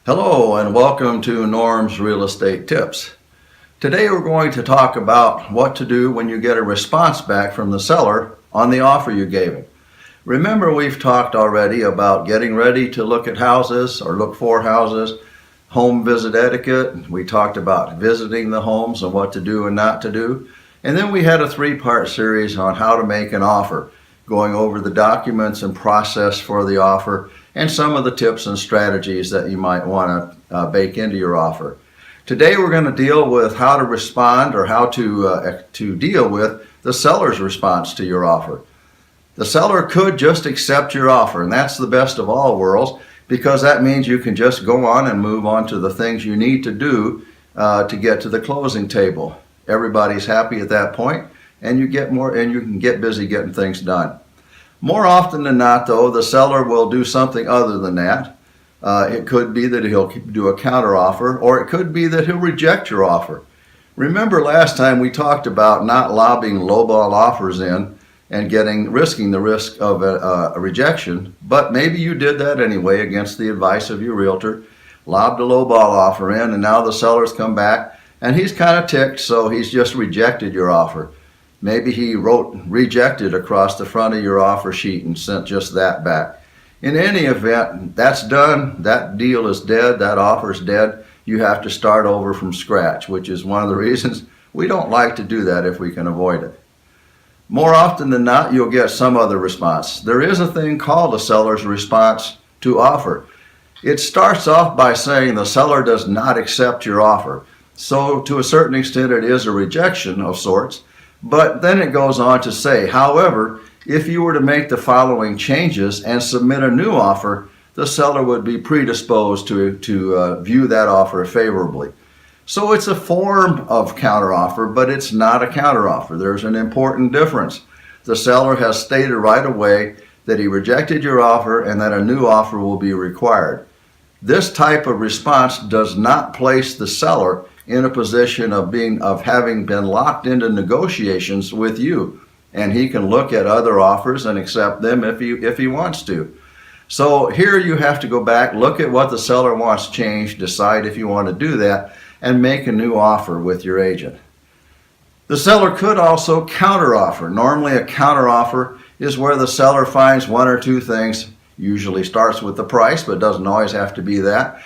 Hello and welcome to Norm's Real Estate Tips. Today we're going to talk about what to do when you get a response back from the seller on the offer you gave him. Remember, we've talked already about getting ready to look at houses or look for houses, home visit etiquette. We talked about visiting the homes and what to do and not to do. And then we had a three-part series on how to make an offer, going over the documents and process for the offer and some of the tips and strategies that you might want to bake into your offer. Today we're going to deal with how to respond or how to deal with the seller's response to your offer. The seller could just accept your offer, and that's the best of all worlds, because that means you can just go on and move on to the things you need to do to get to the closing table. Everybody's happy at that point, and you can get busy getting things done. More often than not, though, the seller will do something other than that. It could be that he'll do a counteroffer, or it could be that he'll reject your offer. Remember last time we talked about not lobbing lowball offers in and risking the risk of a rejection, but maybe you did that anyway against the advice of your realtor, lobbed a lowball offer in, and now the seller's come back and he's kind of ticked, so he's just rejected your offer. Maybe he wrote rejected across the front of your offer sheet and sent just that back. In any event, that's done. That deal is dead. That offer's dead. You have to start over from scratch, which is one of the reasons we don't like to do that if we can avoid it. More often than not, you'll get some other response. There is a thing called a seller's response to offer. It starts off by saying the seller does not accept your offer. So to a certain extent, it is a rejection of sorts. But then it goes on to say, however, if you were to make the following changes and submit a new offer, the seller would be predisposed to view that offer favorably. So it's a form of counteroffer, but it's not a counteroffer. There's an important difference. The seller has stated right away that he rejected your offer and that a new offer will be required. This type of response does not place the seller in a position of having been locked into negotiations with you, and he can look at other offers and accept them if he wants to. So here you have to go back, look at what the seller wants changed, decide if you want to do that, and make a new offer with your agent. The seller could also counteroffer. Normally a counteroffer is where the seller finds one or two things, usually starts with the price, but doesn't always have to be that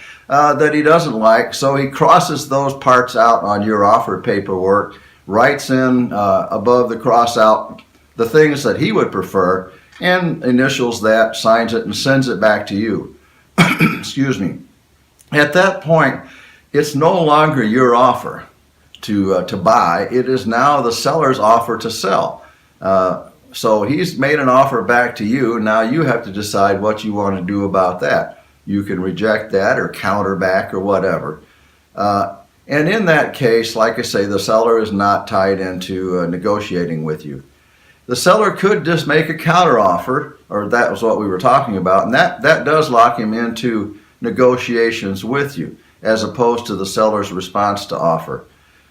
he doesn't like. So he crosses those parts out on your offer paperwork, writes in above the cross out the things that he would prefer, and initials that, signs it, and sends it back to you. Excuse me. At that point, it's no longer your offer to buy. It is now the seller's offer to sell. So he's made an offer back to you. Now you have to decide what you want to do about that. You can reject that or counter back or whatever. And in that case, like I say, the seller is not tied into negotiating with you. The seller could just make a counteroffer, or that was what we were talking about, and that does lock him into negotiations with you, as opposed to the seller's response to offer.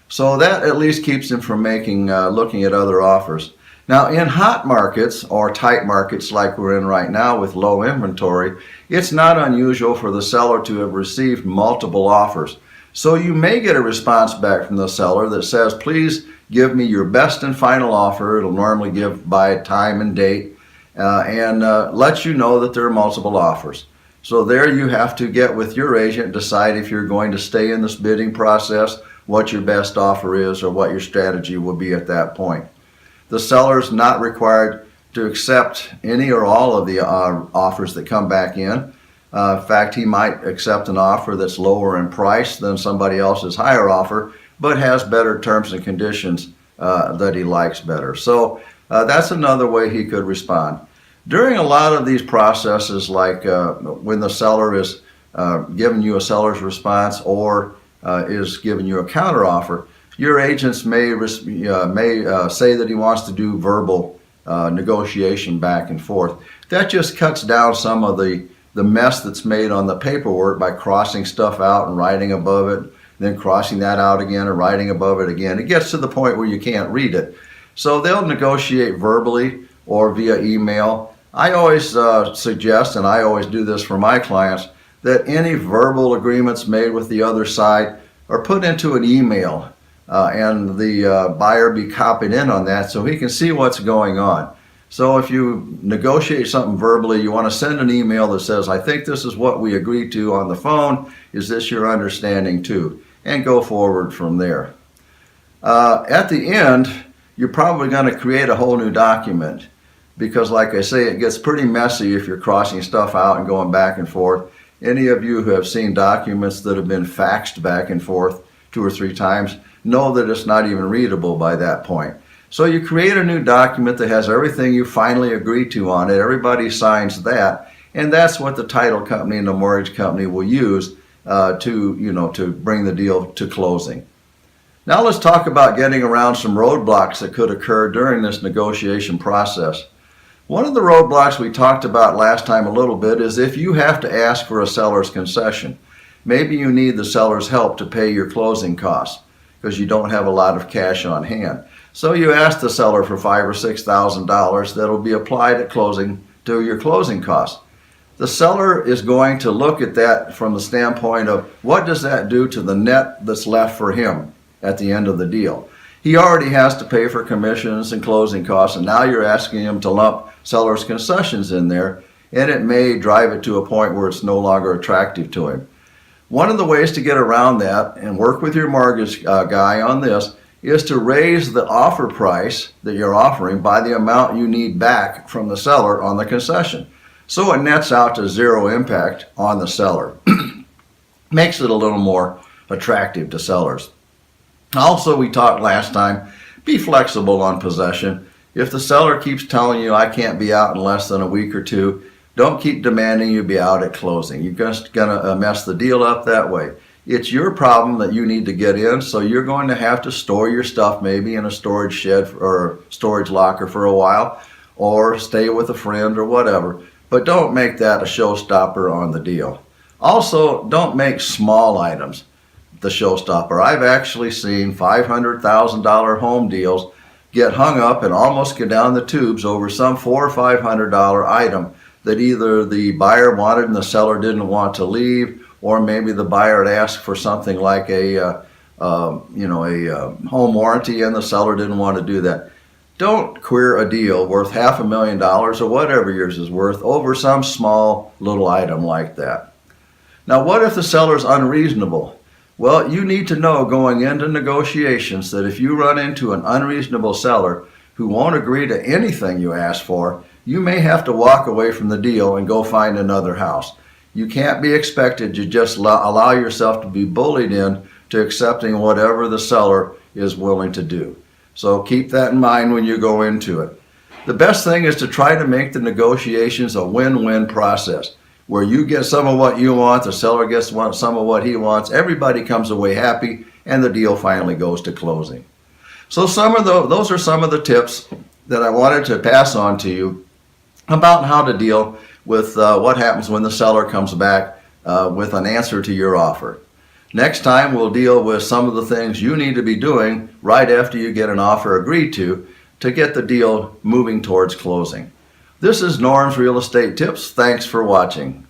So that at least keeps him from looking at other offers. Now, in hot markets or tight markets like we're in right now with low inventory, it's not unusual for the seller to have received multiple offers. So you may get a response back from the seller that says, please give me your best and final offer. It'll normally give by time and date and let you know that there are multiple offers. So there you have to get with your agent, decide if you're going to stay in this bidding process, what your best offer is, or what your strategy will be at that point. The seller is not required to accept any or all of the offers that come back in. In fact, he might accept an offer that's lower in price than somebody else's higher offer, but has better terms and conditions that he likes better. So that's another way he could respond. During a lot of these processes, like when the seller is giving you a seller's response or is giving you a counteroffer, your agents may say that he wants to do verbal negotiation back and forth. That just cuts down some of the mess that's made on the paperwork by crossing stuff out and writing above it, then crossing that out again and writing above it again. It gets to the point where you can't read it. So they'll negotiate verbally or via email. I always suggest, and I always do this for my clients, that any verbal agreements made with the other side are put into an email and the buyer be copied in on that so he can see what's going on. So if you negotiate something verbally, you want to send an email that says, I think this is what we agreed to on the phone. Is this your understanding too? And go forward from there. At the end, you're probably going to create a whole new document because, like I say, it gets pretty messy if you're crossing stuff out and going back and forth. Any of you who have seen documents that have been faxed back and forth 2 or 3 times know that it's not even readable by that point. So you create a new document that has everything you finally agreed to on it. Everybody signs that, and that's what the title company and the mortgage company will use to bring the deal to closing. Now let's talk about getting around some roadblocks that could occur during this negotiation process. One of the roadblocks we talked about last time a little bit is if you have to ask for a seller's concession. Maybe you need the seller's help to pay your closing costs because you don't have a lot of cash on hand. So you ask the seller for $5,000 or $6,000 that will be applied at closing to your closing costs. The seller is going to look at that from the standpoint of what does that do to the net that's left for him at the end of the deal. He already has to pay for commissions and closing costs, and now you're asking him to lump seller's concessions in there, and it may drive it to a point where it's no longer attractive to him. One of the ways to get around that and work with your mortgage guy on this is to raise the offer price that you're offering by the amount you need back from the seller on the concession. So it nets out to zero impact on the seller. Makes it a little more attractive to sellers. Also, we talked last time, be flexible on possession. If the seller keeps telling you, I can't be out in less than a week or 2, don't keep demanding you be out at closing. You're just going to mess the deal up that way. It's your problem that you need to get in, so you're going to have to store your stuff maybe in a storage shed or storage locker for a while, or stay with a friend or whatever. But don't make that a showstopper on the deal. Also, don't make small items the showstopper. I've actually seen $500,000 home deals get hung up and almost go down the tubes over some $400 or $500 item that either the buyer wanted and the seller didn't want to leave, or maybe the buyer had asked for something like a home warranty and the seller didn't want to do that. Don't queer a deal worth $500,000 or whatever yours is worth over some small little item like that. Now, what if the seller's unreasonable? Well, you need to know going into negotiations that if you run into an unreasonable seller who won't agree to anything you ask for, you may have to walk away from the deal and go find another house. You can't be expected to just allow yourself to be bullied in to accepting whatever the seller is willing to do. So keep that in mind when you go into it. The best thing is to try to make the negotiations a win-win process, where you get some of what you want, the seller gets some of what he wants, everybody comes away happy, and the deal finally goes to closing. So those are some of the tips that I wanted to pass on to you about how to deal with what happens when the seller comes back with an answer to your offer. Next time we'll deal with some of the things you need to be doing right after you get an offer agreed to get the deal moving towards closing. This is Norm's Real Estate Tips. Thanks for watching.